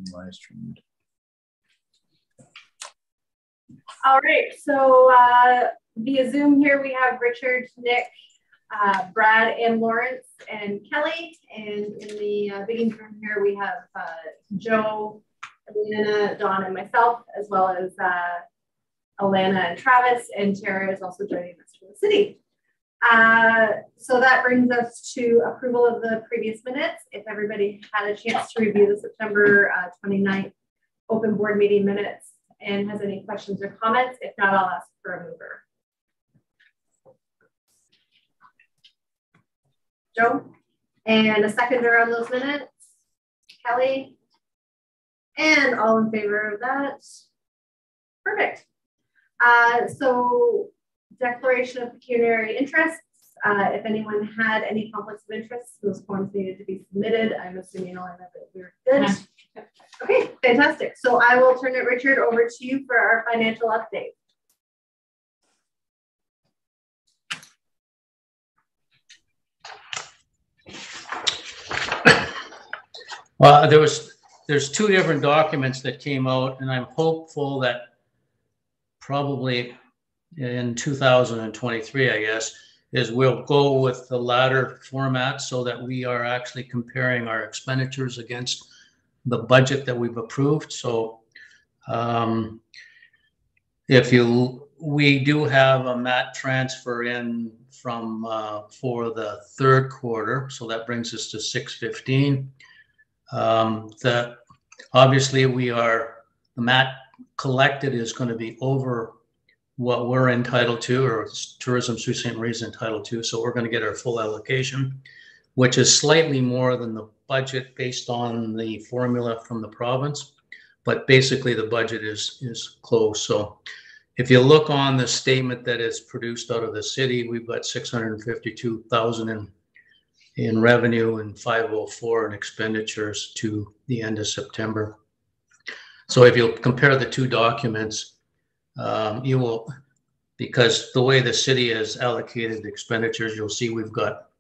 being live streamed. All right, so via Zoom here we have Richard, Nick, Brad, and Lawrence, and Kelly. And in the meeting room here we have Joe, Alana, Dawn, and myself, as well as Alana and Travis, and Tara is also joining us from the city. So that brings us to approval of the previous minutes. If everybody had a chance to review the September 29th open board meeting minutes and has any questions or comments, if not, I'll ask for a mover. Joe? And a seconder on those minutes? Kelly? And all in favor of that? Perfect. So declaration of pecuniary interests. If anyone had any conflicts of interest, those forms needed to be submitted. I'm assuming all of that we're good. Okay, fantastic. So I will turn it, Richard, over to you for our financial update. Well, there's two different documents that came out, and I'm hopeful that probably in 2023, I guess, is we'll go with the latter format so that we are actually comparing our expenditures against the budget that we've approved. So we do have a MAT transfer in from for the third quarter, so that brings us to 615. That obviously the MAT collected is going to be over what we're entitled to, or Tourism Sault Ste. Marie is entitled to. So we're going to get our full allocation, which is slightly more than the budget based on the formula from the province. But basically the budget is close. So if you look on the statement that is produced out of the city, we've got 652,000 in revenue and 504 in expenditures to the end of September. So if you compare the two documents, you will, because the way the city has allocated expenditures, you'll see we've got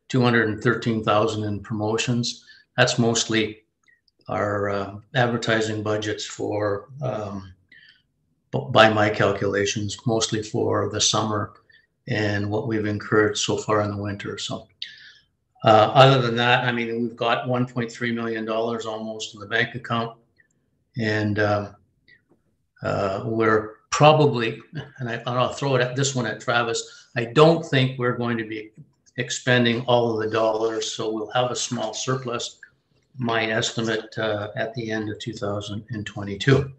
213,000 in promotions. That's mostly our advertising budgets for, by my calculations, mostly for the summer and what we've incurred so far in the winter. So other than that, I mean, we've got $1.3 million almost in the bank account, and we're probably, and I'll throw it at this one at Travis, I don't think we're going to be expending all of the dollars, so we'll have a small surplus, my estimate, at the end of 2022.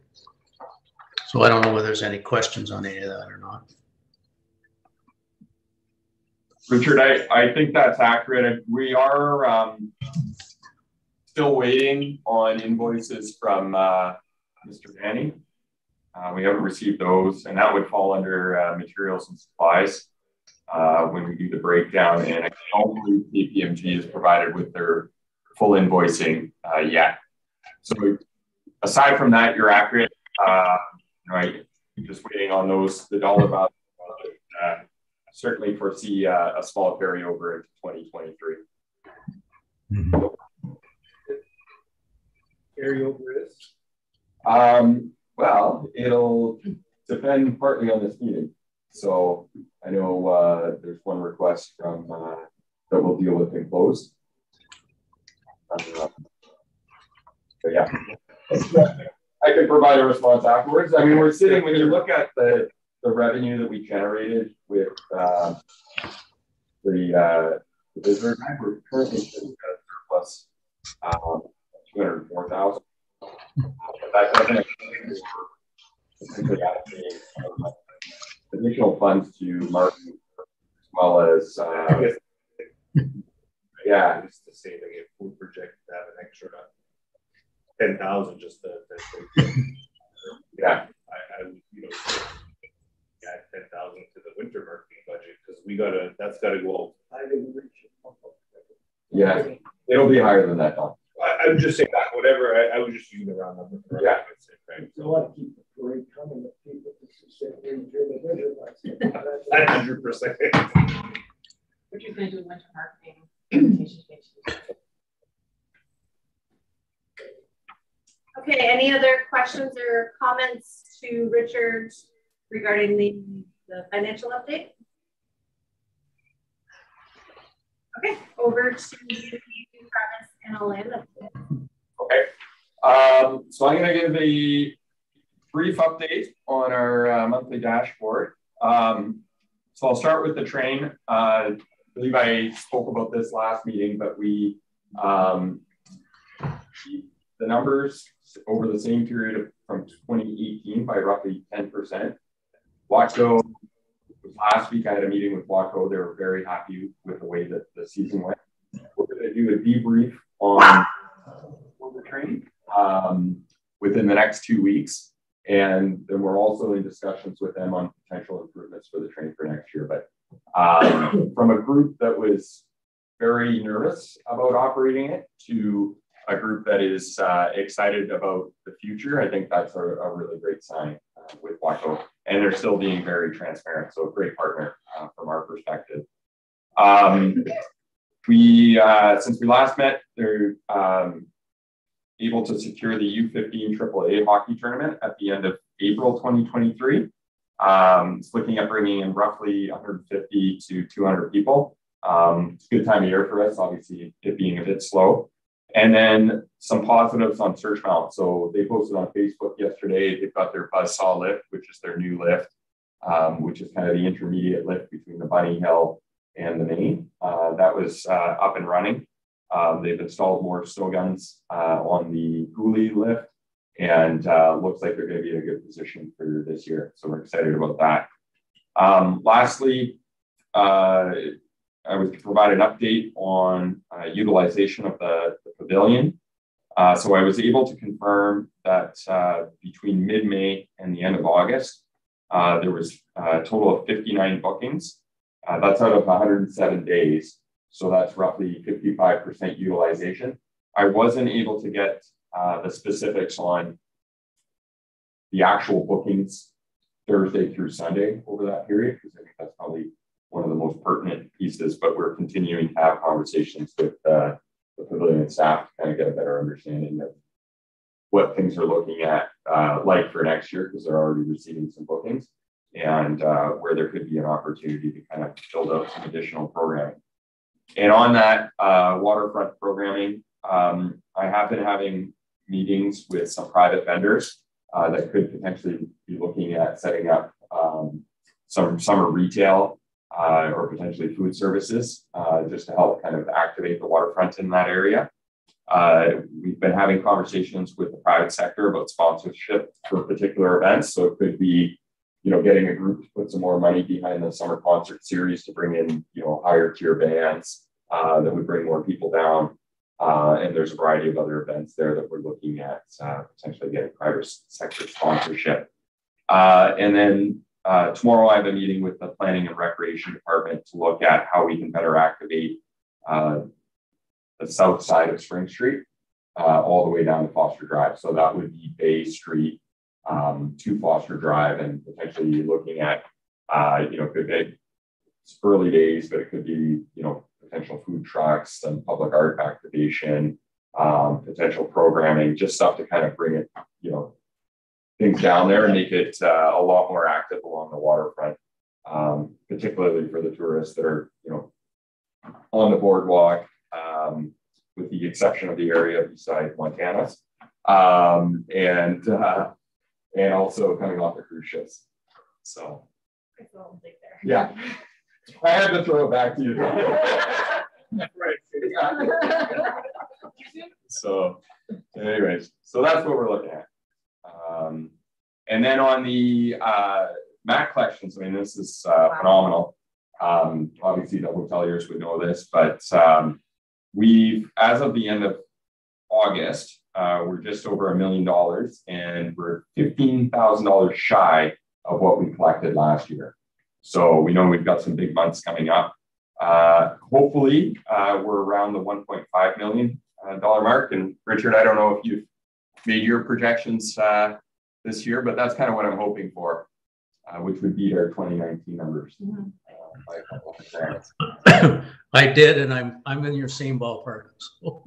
So I don't know whether there's any questions on any of that or not. Richard, I think that's accurate. We are still waiting on invoices from Mr. Vanny. We haven't received those, and that would fall under materials and supplies when we do the breakdown. And I don't believe KPMG is provided with their full invoicing yet. So aside from that, you're accurate. Right, just waiting on those, the dollar value. Certainly foresee a small carryover into 2023. Carryover is? Well, it'll depend partly on this meeting. So I know there's one request from that we'll deal with in closed. But yeah, I can provide a response afterwards. I mean, we're sitting, when you look at the revenue that we generated with the visitor guide, we're currently sitting at a surplus 204,000. But that doesn't essentially allocate additional funds to marketing as well as yeah. Just to say that if we project to have an extra 10,000 just to yeah. I you know, add 10,000 to the winter marketing budget because that's gotta go out. Yeah, it'll be higher than that, Don. I would just say that whatever I was just using the round number. Yeah. Right? So want to keep the parade coming with people to sit here and hear the winter. 100%. What you're going to do in winter marketing? Okay, any other questions or comments to Richard regarding the financial update? Okay, over to you, Travis, and a land update. Okay, so I'm going to give a brief update on our monthly dashboard. So I'll start with the train. I believe I spoke about this last meeting, but we keep the numbers over the same period from 2018 by roughly 10%. Watco, last week I had a meeting with Watco. They were very happy with the way that the season went. We're going to do a debrief on the train within the next 2 weeks. And then we're also in discussions with them on potential improvements for the train for next year. But from a group that was very nervous about operating it to a group that is excited about the future, I think that's a really great sign with Watco. And they're still being very transparent. So a great partner from our perspective. Since we last met, they're able to secure the U15 AAA hockey tournament at the end of April 2023. It's looking at bringing in roughly 150 to 200 people. It's a good time of year for us, obviously it being a bit slow. And then some positives on Surchmount. So they posted on Facebook yesterday, they've got their Buzzsaw lift, which is their new lift, which is kind of the intermediate lift between the Bunny Hill and the main. That was up and running. They've installed more snow guns on the Goulet lift, and looks like they're going to be in a good position for this year. So we're excited about that. Lastly, I was to provide an update on utilization of the pavilion. So I was able to confirm that between mid-May and the end of August, there was a total of 59 bookings. That's out of 107 days. So that's roughly 55% utilization. I wasn't able to get the specifics on the actual bookings Thursday through Sunday over that period, because I think that's probably one of the most pertinent pieces, but we're continuing to have conversations with the pavilion staff to kind of get a better understanding of what things are looking at like for next year, because they're already receiving some bookings, and where there could be an opportunity to kind of build out some additional programming. And on that waterfront programming, I have been having meetings with some private vendors that could potentially be looking at setting up some summer retail or potentially food services just to help kind of activate the waterfront in that area. We've been having conversations with the private sector about sponsorship for particular events. So it could be, you know, getting a group to put some more money behind the summer concert series to bring in, you know, higher tier bands that would bring more people down. And there's a variety of other events there that we're looking at potentially getting private sector sponsorship. And then tomorrow I have a meeting with the Planning and Recreation Department to look at how we can better activate the south side of Spring Street all the way down to Foster Drive. So that would be Bay Street to Foster Drive, and potentially looking at, you know, could be early days, but it could be, you know, potential food trucks, some public art activation, potential programming, just stuff to kind of bring it, you know, things down there and make it a lot more active along the waterfront, particularly for the tourists that are, you know, on the boardwalk, with the exception of the area beside Montana's, and also coming off the cruise ships. So, yeah, I had to throw it back to you. Right. So, anyways, so that's what we're looking at. And then on the mat collections, I mean, this is phenomenal. Obviously, the hoteliers would know this, but we've, as of the end of August, we're just over $1 million, and we're $15,000 shy of what we collected last year. So we know we've got some big months coming up. Hopefully, we're around the $1.5 million mark. And Richard, I don't know if you've made your projections this year, but that's kind of what I'm hoping for, which would beat our 2019 numbers by a couple of %. I did, and I'm in your same ballpark. So.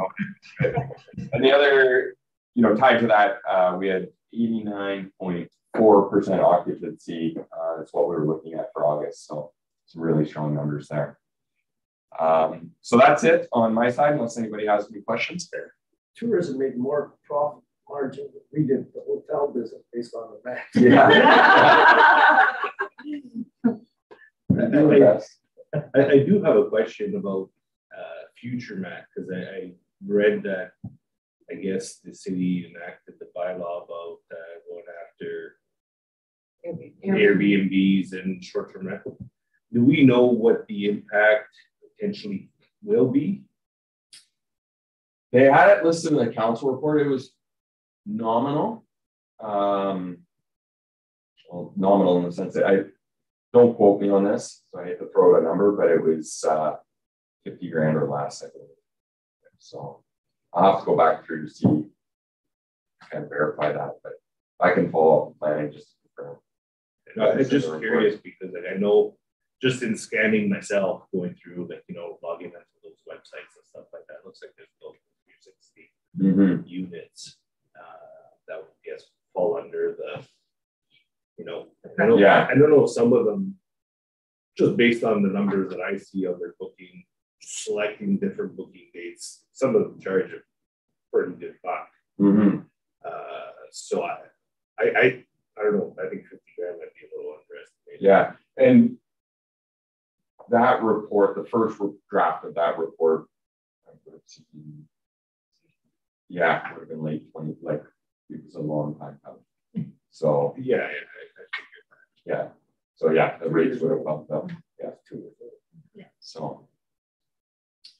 Okay. And the other you know, tied to that, we had 89.4% occupancy. That's what we were looking at for August. So some really strong numbers there. So that's it on my side, unless anybody has any questions there. Tourism made more profit margin than we did the hotel business based on the math. Yeah. I do have a question about future MAC, because I read that I guess the city enacted the bylaw about going after Airbnbs and short-term rental. Do we know what the impact potentially will be? They had it listed in the council report. It was nominal. Well, nominal in the sense that I don't quote me on this, so I hate to throw out a number, but it was 50 grand or less, I believe. So I'll have to go back through to see and verify that, but I can follow up with planning just to confirm. I'm just curious because like, I know just in scanning myself, going through like, you know, logging into those websites and stuff like that, it looks like there's built 360 units that would guess fall under the, you know, I don't know if some of them, just based on the numbers that I see of their booking, selecting different booking dates, some of them charge a pretty good buck. So I don't know, I think 50 grand might be a little underestimated. Yeah, and that report, the first draft of that report, yeah, it would have been late 20, like it was a long time coming. So yeah, I figured that. Yeah, so yeah, the rates would have bumped up. Yeah, so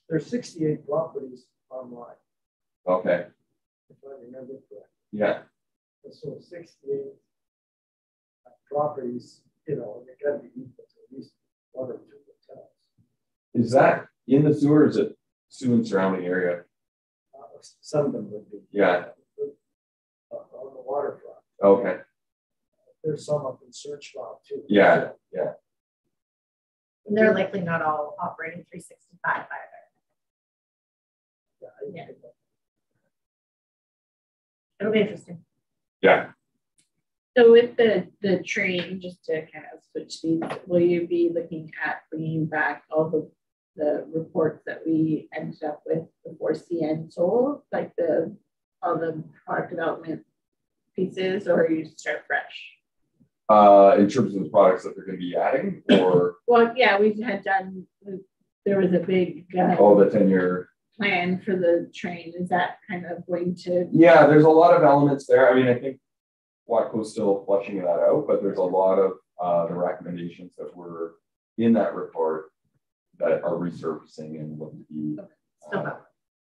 there's 68 properties online. Okay. If I remember correctly. Yeah. And so 68 properties, you know, they got to be equal to at least 1 or 2 hotels. Is that in the sewer? Or is it sewer and surrounding area? Some of them would be. Yeah. On the waterfront. Okay. There's some up in Searchville too. Yeah, yeah. And they're likely not all operating 365 either. Yeah. It'll be interesting. Yeah. So with the train, just to kind of switch these, will you be looking at bringing back all the reports that we ended up with before CN sold, like all the product development pieces, or you start fresh? In terms of the products that they're going to be adding, or well, yeah, we had done. There was a big the 10-year plan for the train. Is that kind of going to? Yeah, there's a lot of elements there. I mean, I think Watco's still fleshing that out, but there's a lot of the recommendations that were in that report that are resurfacing and look to be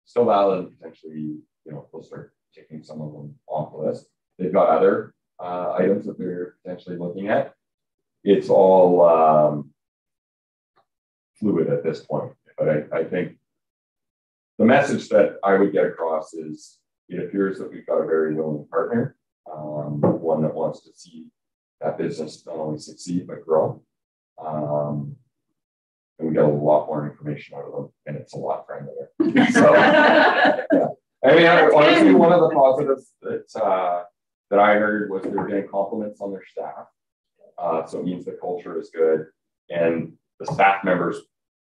still valid and potentially, you know, we'll start taking some of them off the list. They've got other items that they're potentially looking at. It's all fluid at this point, but I think the message that I would get across is it appears that we've got a very willing partner, one that wants to see that business not only succeed but grow. And we get a lot more information out of them, and it's a lot friendlier. So, yeah. I mean, honestly, one of the positives that I heard was they were getting compliments on their staff. So it means the culture is good, and the staff members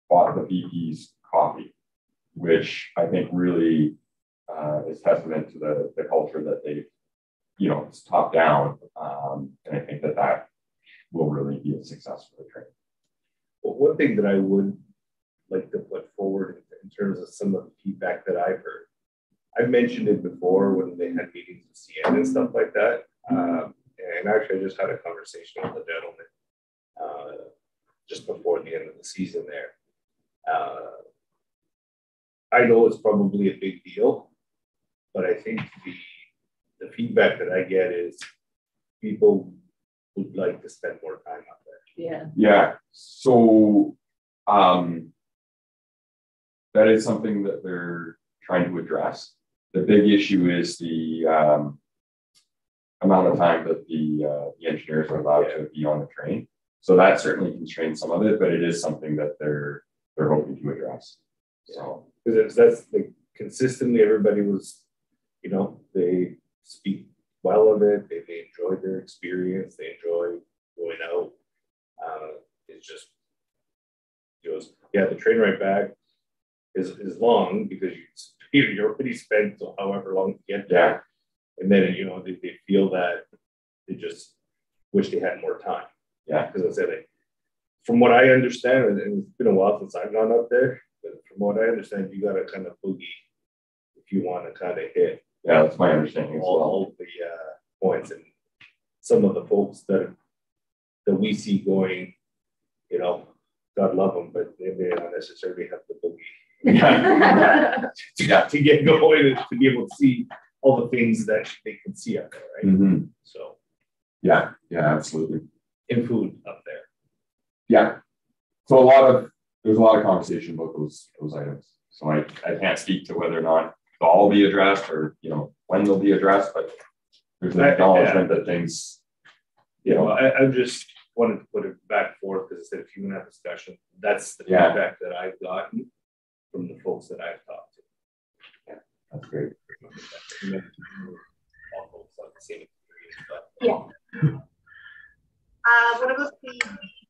bought the VP's coffee, which I think really is testament to the culture that they've, you know, it's top down. And I think that will really be a success for the train. Well, one thing that I would like to put forward in terms of some of the feedback that I've heard, I've mentioned it before when they had meetings with CN and stuff like that. And actually, I just had a conversation with a gentleman just before the end of the season there. I know it's probably a big deal, but I think the feedback that I get is people would like to spend more time out there. Yeah. Yeah. So that is something that they're trying to address. The big issue is the amount of time that the engineers are allowed to be on the train. So that certainly constrains some of it, but it is something that they're hoping to address. So because that's like consistently everybody was, you know, they speak well of it. They enjoy their experience. They enjoy going out. It's just, it goes, yeah, the train ride back is long because you already spent however long to get there. And then, you know, they feel that they just wish they had more time. Yeah. Because I said, like, from what I understand, and it's been a while since I've gone up there, but from what I understand, you got to kind of boogie if you want to kind of hit. Yeah, that's my understanding all the points. And some of the folks that we see going, you know, God love them, but they may not necessarily have the boogie to get going and to be able to see all the things that they can see up there, right? Mm-hmm. So, yeah, absolutely. And food up there. Yeah. So there's a lot of conversation about those items. So I can't speak to whether or not they'll all be addressed or, you know, when they'll be addressed, but there's an acknowledgement that things, you know. I just wanted to put it back forth because I said if you want to have discussion, that's the feedback that I've gotten from the folks that I've talked to. Yeah, that's great. Yeah. What about the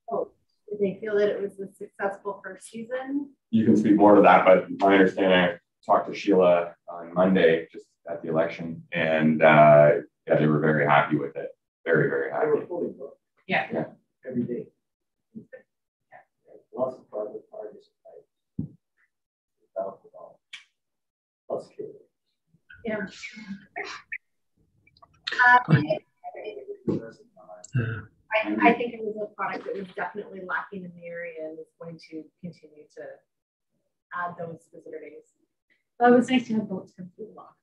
vote? Did they feel that it was a successful first season? You can speak more to that, but my understanding, I talked to Sheila on Monday just at the election, and yeah, they were very happy with it. Very, very happy. They were fully booked. Yeah. Every day. Yeah. Lots of private parties. Lots of kids. Yeah. I think it was a product that was definitely lacking in the area and is going to continue to add those visitor days. Well, it was nice to have boats come through the lock.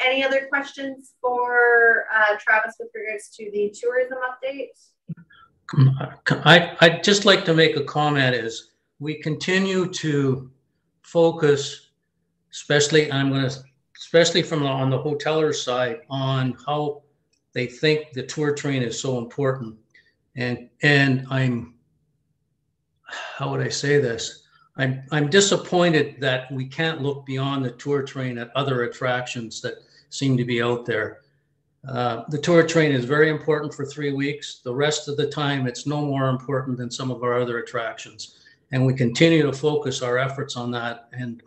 Any other questions for Travis with regards to the tourism update? I'd just like to make a comment is we continue to focus, especially on the hoteler side, on how they think the tour train is so important. And how would I say this? I'm disappointed that we can't look beyond the tour train at other attractions that seem to be out there. The tour train is very important for 3 weeks. The rest of the time, it's no more important than some of our other attractions. And we continue to focus our efforts on that. And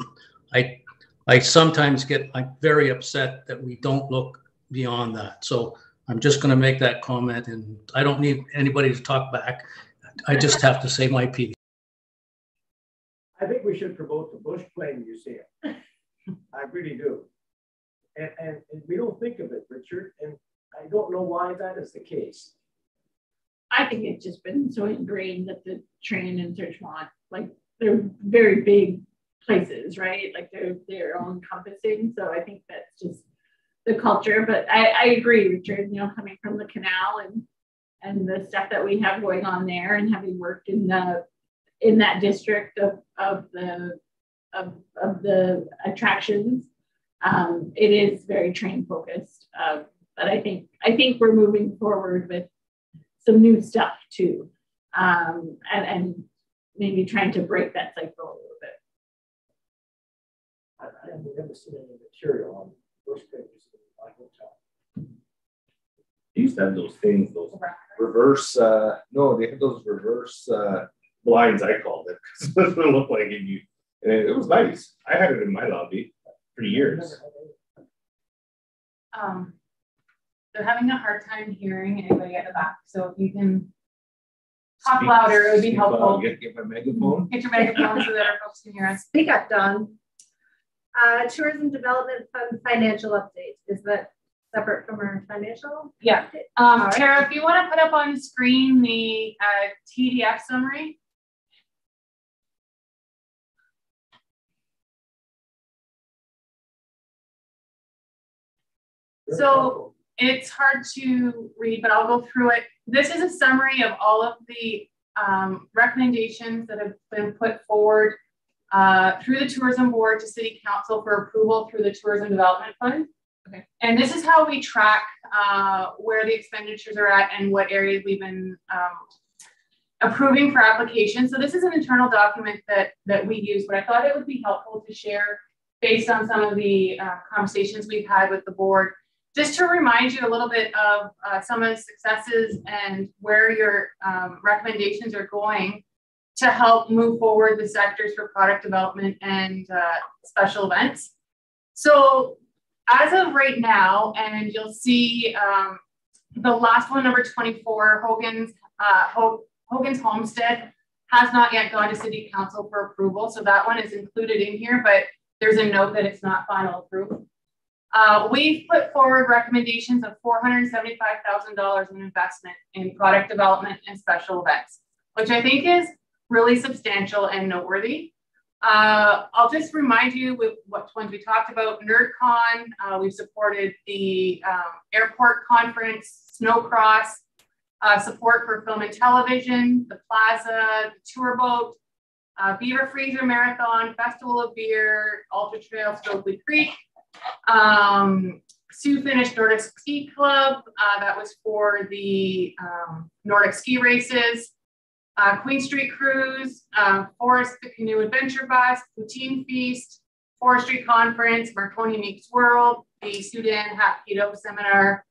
I sometimes get very upset that we don't look beyond that. So I'm just going to make that comment, and I don't need anybody to talk back. I just have to say my piece. I think we should promote the Bush Plane Museum. I really do. And we don't think of it, Richard, and I don't know why that is the case. I think it's just been so ingrained that the train in Saskatchewan, like they're very big places, right? Like they're all encompassing. So I think that's just the culture. But I agree, Richard, you know, coming from the canal and the stuff that we have going on there, and having worked in that district of the attractions, it is very train focused. But I think we're moving forward with some new stuff too, and maybe trying to break that cycle a little bit. I have never seen any material on Bush Plane in my hotel. They used to have those things, those reverse. No, they had those reverse blinds. I called it because that's what it looked like. And it was nice. I had it in my lobby for years. They're having a hard time hearing anybody at the back. So if you can talk louder, it would be helpful. Get my megaphone. Get your megaphone so that our folks can hear us. Speak up, Don. Tourism Development Fund financial update. Is that separate from our financial? Yeah. Right. Tara, if you want to put up on screen the TDF summary. So it's hard to read, but I'll go through it. This is a summary of all of the recommendations that have been put forward through the Tourism Board to City Council for approval through the Tourism Development Fund. Okay. And this is how we track where the expenditures are at and what areas we've been approving for application. So this is an internal document that we use, but I thought it would be helpful to share based on some of the conversations we've had with the board, just to remind you a little bit of some of the successes and where your recommendations are going to help move forward the sectors for product development and special events. So as of right now, and you'll see the last one, number 24, Hogan's Homestead has not yet gone to City Council for approval. So that one is included in here, but there's a note that it's not final approval. We've put forward recommendations of $475,000 in investment in product development and special events, which I think is really substantial and noteworthy. I'll just remind you with what ones we talked about. NerdCon, we've supported the airport conference, Snowcross, support for film and television, the plaza, the tour boat, Beaver Freezer Marathon, Festival of Beer, Ultra Trail, Stokely Creek, Sioux Finish Nordic Ski Club, that was for the Nordic ski races, Queen Street Cruise, Forest the Canoe Adventure Bus, Poutine Feast, Forestry Conference, Marconi Meets World, the Sudan Hapkido Seminar,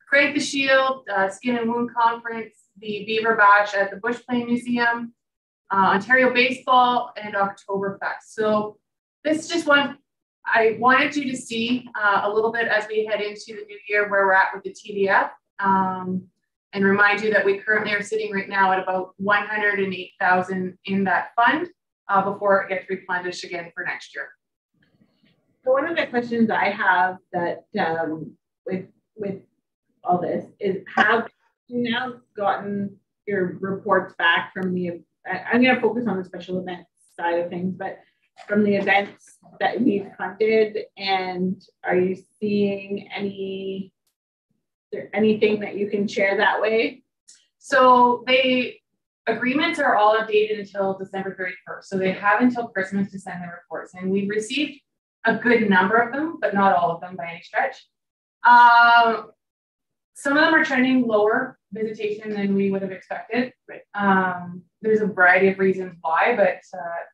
Crank the Shield, Skin and Wound Conference, the Beaver Bash at the Bush Plane Museum, Ontario Baseball, and Oktoberfest. So this is just one I wanted you to see a little bit as we head into the new year where we're at with the TDF, and remind you that we currently are sitting right now at about $108,000 in that fund before it gets replenished again for next year. So one of the questions I have that with all this is, have you now gotten your reports back from the, I'm going to focus on the special events side of things, but from the events that we've funded, and are you seeing anything that you can share that way? So the agreements are all updated until December 31st. So they have until Christmas to send the reports, and we've received a good number of them, but not all of them by any stretch. Some of them are trending lower visitation than we would have expected. There's a variety of reasons why, but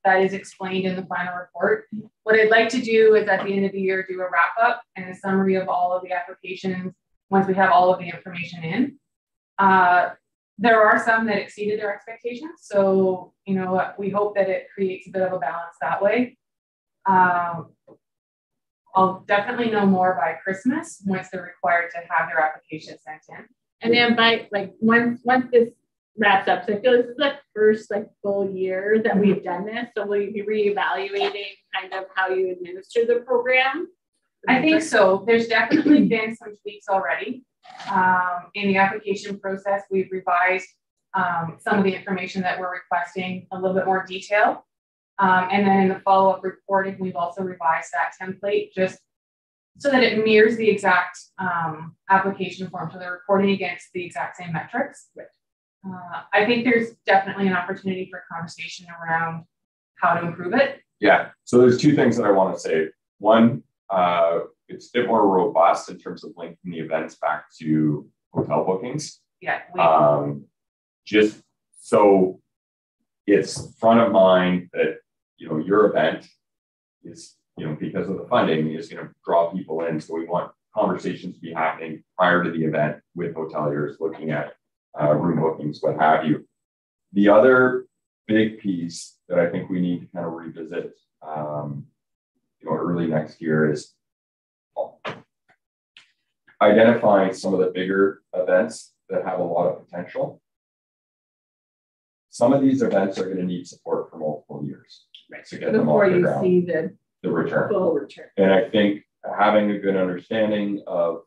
that is explained in the final report. What I'd like to do is at the end of the year, do a wrap up and a summary of all of the applications once we have all of the information in. There are some that exceeded their expectations. So, you know, we hope that it creates a bit of a balance that way. I'll definitely know more by Christmas once they're required to have their application sent in. And then by once this wraps up, so I feel this is the first full year that we've done this. So will you be reevaluating kind of how you administer the program? I think so. There's definitely been some tweaks already. In the application process, we've revised some of the information that we're requesting a little bit more detail. And then in the follow-up reporting, we've also revised that template just so that it mirrors the exact application form. So they're reporting against the exact same metrics. I think there's definitely an opportunity for conversation around how to improve it. Yeah, so there's two things that I want to say. One, it's a bit more robust in terms of linking the events back to hotel bookings. Yeah. Just so it's front of mind that, you know, your event is, you know, because of the funding is going to draw people in. So we want conversations to be happening prior to the event with hoteliers looking at room bookings, what have you. The other big piece that I think we need to kind of revisit, you know, early next year is identifying some of the bigger events that have a lot of potential. Some of these events are going to need support for multiple years to get them off the ground. Before you see the return. Full return. And I think having a good understanding of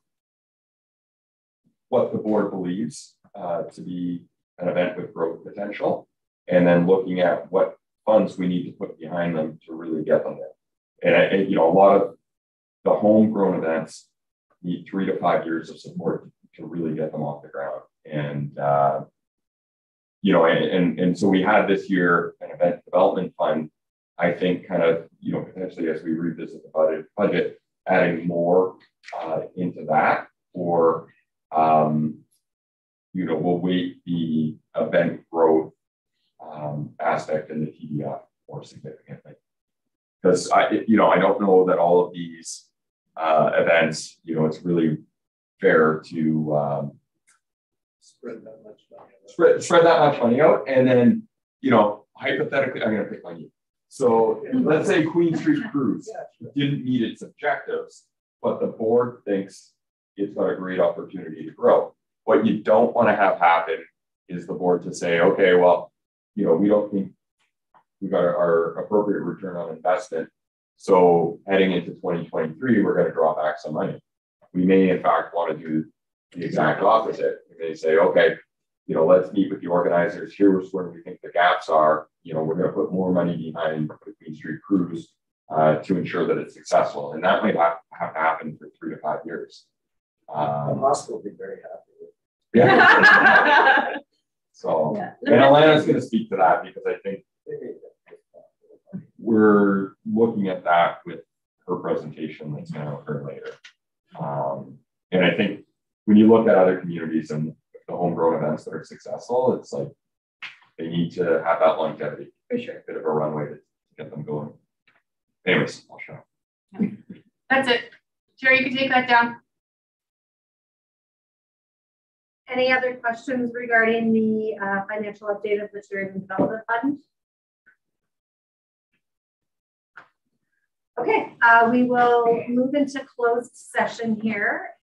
what the board believes to be an event with growth potential, and then looking at what funds we need to put behind them to really get them there. And you know, a lot of the homegrown events need 3 to 5 years of support to really get them off the ground. And you know, and so we had this year an event development fund. I think kind of, you know, potentially as we revisit the budget, adding more into that, or you know, we'll wait the event growth aspect in the TDF more significantly. Because I don't know that all of these events, it's really fair to Spread that much money. Spread that much money out, and then hypothetically, I'm going to pick on you. So let's say Queen Street Cruise didn't meet its objectives, but the board thinks it's got a great opportunity to grow. What you don't want to have happen is the board to say, okay, well, we don't think we got our appropriate return on investment. So heading into 2023, we're going to draw back some money. We may, in fact, want to do the exact opposite. We may say, okay, let's meet with the organizers. Here's where we think the gaps are. We're going to put more money behind the Queen Street Cruise to ensure that it's successful. And that might have to happen for 3 to 5 years. The hospital will be very happy with it. Yeah. So, and Alana's going to speak to that because I think we're looking at that with her presentation that's going to occur later. And I think when you look at other communities and the homegrown events that are successful, it's like they need to have that longevity. For sure. A bit of a runway to get them going. Anyways, I'll shut up. That's it. Jerry, you can take that down. Any other questions regarding the financial update of the Tourism Development Fund? Okay, we will move into closed session here.